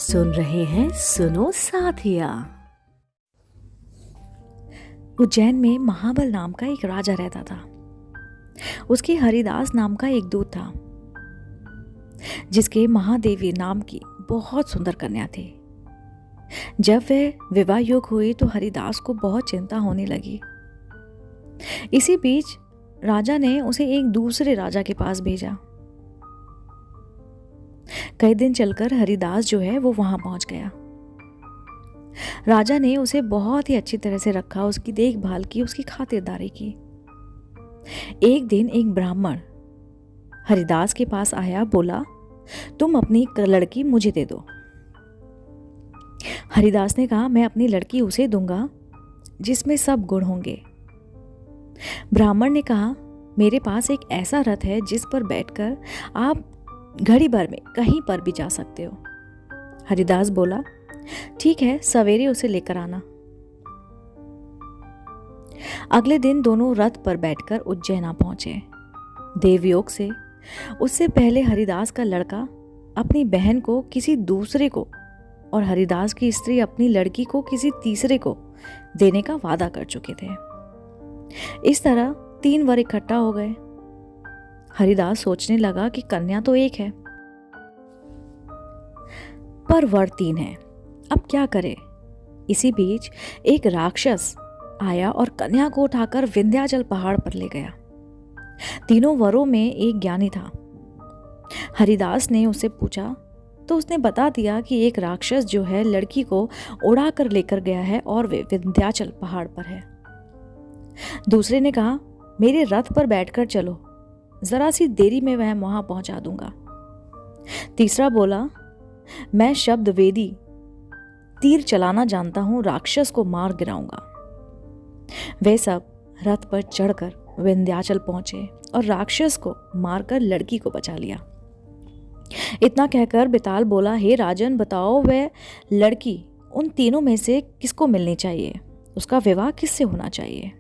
सुन रहे हैं सुनो साथिया। उज्जैन में महाबल नाम का एक राजा रहता था। उसके हरिदास नाम का एक दूत था, जिसके महादेवी नाम की बहुत सुंदर कन्या थी। जब वह विवाह योग्य हुई तो हरिदास को बहुत चिंता होने लगी। इसी बीच राजा ने उसे एक दूसरे राजा के पास भेजा। कई दिन चलकर हरिदास जो है वो वहां पहुंच गया। राजा ने उसे बहुत ही अच्छी तरह से रखा, उसकी देखभाल की, उसकी खातिरदारी की। एक दिन एक ब्राह्मण हरिदास के पास आया, बोला, तुम अपनी लड़की मुझे दे दो। हरिदास ने कहा, मैं अपनी लड़की उसे दूंगा जिसमें सब गुण होंगे। ब्राह्मण ने कहा, मेरे पास एक ऐसा रथ है जिस पर बैठकर आप घड़ी भर में कहीं पर भी जा सकते हो। हरिदास बोला, ठीक है, सवेरे उसे लेकर आना। अगले दिन दोनों रथ पर बैठकर उज्जैन पहुंचे। देवयोग से उससे पहले हरिदास का लड़का अपनी बहन को किसी दूसरे को और हरिदास की स्त्री अपनी लड़की को किसी तीसरे को देने का वादा कर चुके थे। इस तरह 3 वर इकट्ठा हो गए। हरिदास सोचने लगा कि कन्या तो एक है, पर वर 3 है, अब क्या करे। इसी बीच एक राक्षस आया और कन्या को उठाकर विंध्याचल पहाड़ पर ले गया। तीनों वरों में एक ज्ञानी था। हरिदास ने उससे पूछा तो उसने बता दिया कि एक राक्षस जो है लड़की को उड़ा कर लेकर गया है और वे विंध्याचल पहाड़ पर है। दूसरे ने कहा, मेरे रथ पर बैठकर चलो, जरा सी देरी में वह वहां पहुंचा दूंगा। तीसरा बोला, मैं शब्द वेदी तीर चलाना जानता हूं, राक्षस को मार गिराऊंगा। वे सब रथ पर चढ़कर विंध्याचल पहुंचे और राक्षस को मारकर लड़की को बचा लिया। इतना कहकर बेताल बोला, हे राजन, बताओ वह लड़की उन तीनों में से किसको मिलनी चाहिए, उसका विवाह किससे होना चाहिए।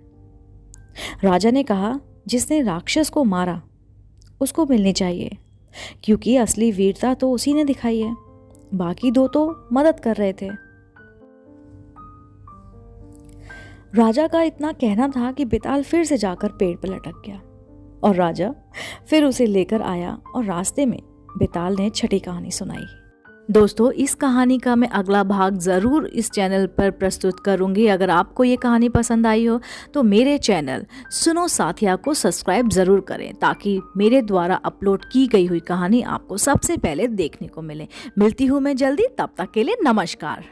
राजा ने कहा, जिसने राक्षस को मारा उसको मिलनी चाहिए, क्योंकि असली वीरता तो उसी ने दिखाई है, बाकी 2 तो मदद कर रहे थे। राजा का इतना कहना था कि बेताल फिर से जाकर पेड़ पर लटक गया और राजा फिर उसे लेकर आया और रास्ते में बेताल ने छठी कहानी सुनाई। दोस्तों, इस कहानी का मैं अगला भाग ज़रूर इस चैनल पर प्रस्तुत करूंगी। अगर आपको ये कहानी पसंद आई हो तो मेरे चैनल सुनो साथिया को सब्सक्राइब ज़रूर करें, ताकि मेरे द्वारा अपलोड की गई हुई कहानी आपको सबसे पहले देखने को मिले। मिलती हूँ मैं जल्दी, तब तक के लिए नमस्कार।